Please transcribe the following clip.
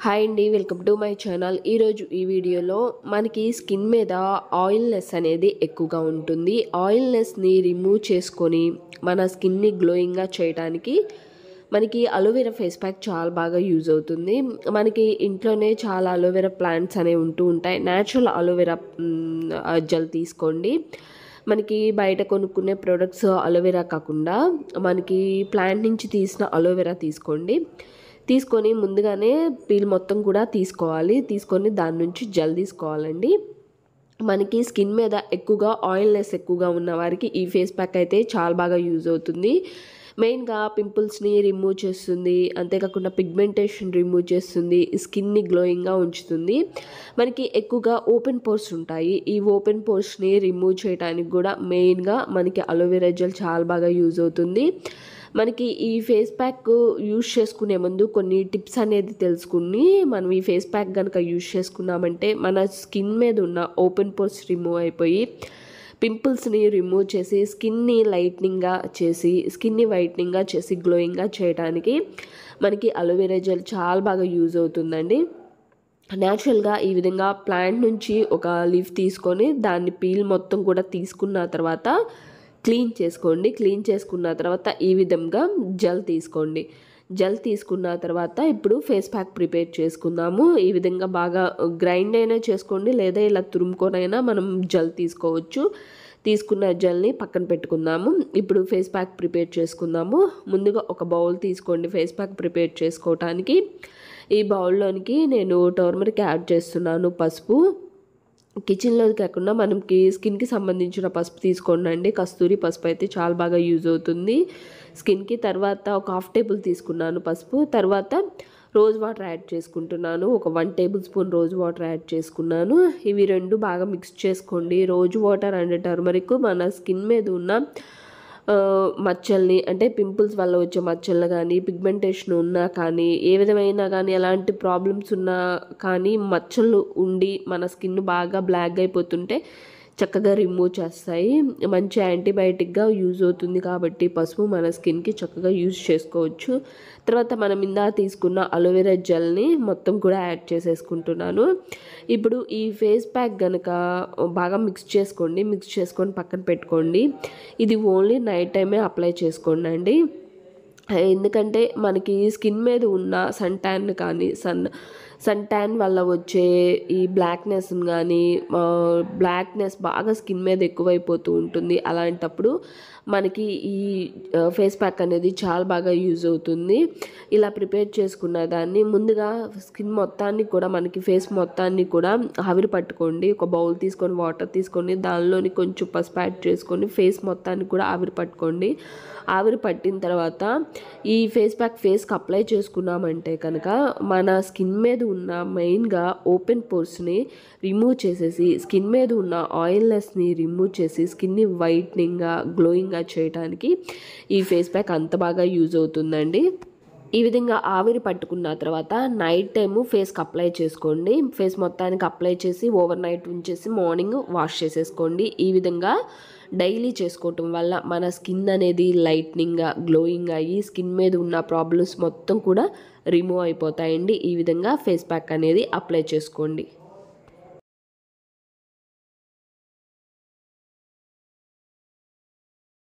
Hi అండి, welcome to my channel. ఈరోజు ఈ వీడియోలో మనకి స్కిన్ మీద ఆయిల్నెస్ అనేది ఎక్కువగా ఉంటుంది. ఆయిల్నెస్ని రిమూవ్ చేసుకొని మన స్కిన్ని గ్లోయింగ్గా చేయడానికి మనకి అలోవెరా ఫేస్ ప్యాక్ చాలా బాగా యూజ్ అవుతుంది. మనకి ఇంట్లోనే చాలా అలోవెరా ప్లాంట్స్ అనేవి ఉంటూ ఉంటాయి. న్యాచురల్ అలోవెరా జెల్ తీసుకోండి. మనకి బయట కొనుక్కునే ప్రొడక్ట్స్ అలోవెరా కాకుండా మనకి ప్లాంట్ నుంచి తీసిన అలోవెరా తీసుకోండి. తీసుకొని ముందుగానే పీల్ మొత్తం కూడా తీసుకోవాలి. తీసుకొని దాని నుంచి జెల్ తీసుకోవాలండి. మనకి స్కిన్ మీద ఎక్కువగా ఆయిల్నెస్ ఎక్కువగా ఉన్న వారికి ఈ ఫేస్ ప్యాక్ అయితే చాలా బాగా యూజ్ అవుతుంది. మెయిన్గా పింపుల్స్ని రిమూవ్ చేస్తుంది, అంతేకాకుండా పిగ్మెంటేషన్ రిమూవ్ చేస్తుంది, స్కిన్ని గ్లోయింగ్గా ఉంచుతుంది. మనకి ఎక్కువగా ఓపెన్ పోర్స్ ఉంటాయి. ఈ ఓపెన్ పోర్స్ని రిమూవ్ చేయడానికి కూడా మెయిన్గా మనకి అలోవెరా జెల్ చాలా బాగా యూజ్ అవుతుంది. మనకి ఈ ఫేస్ ప్యాక్ యూజ్ చేసుకునే ముందు కొన్ని టిప్స్ అనేది తెలుసుకుని మనం ఈ ఫేస్ ప్యాక్ కనుక యూజ్ చేసుకున్నామంటే మన స్కిన్ మీద ఉన్న ఓపెన్ పోర్స్ రిమూవ్ అయిపోయి పింపుల్స్ని రిమూవ్ చేసి స్కిన్ని లైట్నింగ్గా చేసి స్కిన్ని వైట్నింగ్గా చేసి గ్లోయింగ్గా చేయడానికి మనకి అలోవెరా జెల్ చాలా బాగా యూజ్ అవుతుందండి. న్యాచురల్గా ఈ విధంగా ప్లాంట్ నుంచి ఒక లీఫ్ తీసుకొని దాన్ని పీల్ మొత్తం కూడా తీసుకున్న తర్వాత క్లీన్ చేసుకోండి. క్లీన్ చేసుకున్న తర్వాత ఈ విధంగా జెల్ తీసుకోండి. జెల్ తీసుకున్న తర్వాత ఇప్పుడు ఫేస్ ప్యాక్ ప్రిపేర్ చేసుకుందాము. ఈ విధంగా బాగా గ్రైండ్ అయినా చేసుకోండి, లేదా ఇలా తురుముకొనైనా మనం జెల్ తీసుకోవచ్చు. తీసుకున్న జెల్ని పక్కన పెట్టుకుందాము. ఇప్పుడు ఫేస్ ప్యాక్ ప్రిపేర్ చేసుకుందాము. ముందుగా ఒక బౌల్ తీసుకోండి ఫేస్ ప్యాక్ ప్రిపేర్ చేసుకోవటానికి. ఈ బౌల్లోనికి నేను టర్మరిక్ యాడ్ చేస్తున్నాను, పసుపు. కిచెన్లో కాకుండా మనకి స్కిన్కి సంబంధించిన పసుపు తీసుకోండి. కస్తూరి పసుపు అయితే చాలా బాగా యూజ్ అవుతుంది స్కిన్కి. తర్వాత ఒక 1/2 టేబుల్ తీసుకున్నాను పసుపు. తర్వాత రోజ్ వాటర్ యాడ్ చేసుకుంటున్నాను. ఒక 1 table spoon rose water add చేసుకున్నాను. ఇవి రెండు బాగా మిక్స్ చేసుకోండి. రోజ్ వాటర్ అండ్ టర్మరిక్ మన స్కిన్ మీద ఉన్న మచ్చల్ని, అంటే పింపుల్స్ వల్ల వచ్చే మచ్చలు కానీ, పిగ్మెంటేషన్ ఉన్నా కానీ, ఏ విధమైన కానీ ఎలాంటి ప్రాబ్లమ్స్ ఉన్నా కానీ మచ్చలు ఉండి మన స్కిన్ బాగా బ్లాక్ అయిపోతుంటే చక్కగా రిమూవ్ చేస్తాయి. మంచి యాంటీబయాటిక్గా యూజ్ అవుతుంది కాబట్టి పసుపు మన స్కిన్కి చక్కగా యూజ్ చేసుకోవచ్చు. తర్వాత మనం ఇందా తీసుకున్న అలోవెరా జెల్ని మొత్తం కూడా యాడ్ చేసేసుకుంటున్నాను. ఇప్పుడు ఈ ఫేస్ ప్యాక్ కనుక బాగా మిక్స్ చేసుకోండి. మిక్స్ చేసుకొని పక్కన పెట్టుకోండి. ఇది ఓన్లీ నైట్ టైమే అప్లై చేసుకోండి అండి. ఎందుకంటే మనకి స్కిన్ మీద ఉన్న సన్ ట్యాన్ వల్ల వచ్చే ఈ బ్లాక్నెస్ కానీ, బ్లాక్నెస్ బాగా స్కిన్ మీద ఎక్కువైపోతూ ఉంటుంది. అలాంటప్పుడు మనకి ఈ ఫేస్ ప్యాక్ అనేది చాలా బాగా యూజ్ అవుతుంది. ఇలా ప్రిపేర్ చేసుకున్న దాన్ని ముందుగా స్కిన్ మొత్తాన్ని కూడా, మనకి ఫేస్ మొత్తాన్ని కూడా ఆవిరి పట్టుకోండి. ఒక బౌల్ తీసుకొని వాటర్ తీసుకొని దానిలోని కొంచెం పసుపు యాడ్ చేసుకొని ఫేస్ మొత్తాన్ని కూడా ఆవిరి పట్టుకోండి. ఆవిరి పట్టిన తర్వాత ఈ ఫేస్ ప్యాక్ ఫేస్కి అప్లై చేసుకున్నామంటే కనుక మన స్కిన్ మీద ఉన్న మెయిన్గా ఓపెన్ పోర్స్ని రిమూవ్ చేసేసి స్కిన్ మీద ఉన్న ఆయిల్నెస్ని రిమూవ్ చేసి స్కిన్ని వైట్నింగ్గా గ్లోయింగ్గా చేయడానికి ఈ ఫేస్ ప్యాక్ అంత బాగా యూజ్ అవుతుందండి. ఈ విధంగా ఆవిరి పట్టుకున్న తర్వాత నైట్ టైము ఫేస్కి అప్లై చేసుకోండి. ఫేస్ మొత్తానికి అప్లై చేసి ఓవర్ నైట్ ఉంచేసి మార్నింగ్ వాష్ చేసేసుకోండి. ఈ విధంగా డైలీ చేసుకోవటం వల్ల మన స్కిన్ అనేది లైట్నింగ్గా గ్లోయింగ్ అయ్యి స్కిన్ మీద ఉన్న ప్రాబ్లమ్స్ మొత్తం కూడా రిమూవ్ అయిపోతాయండి. ఈ విధంగా ఫేస్ ప్యాక్ అనేది అప్లై చేసుకోండి.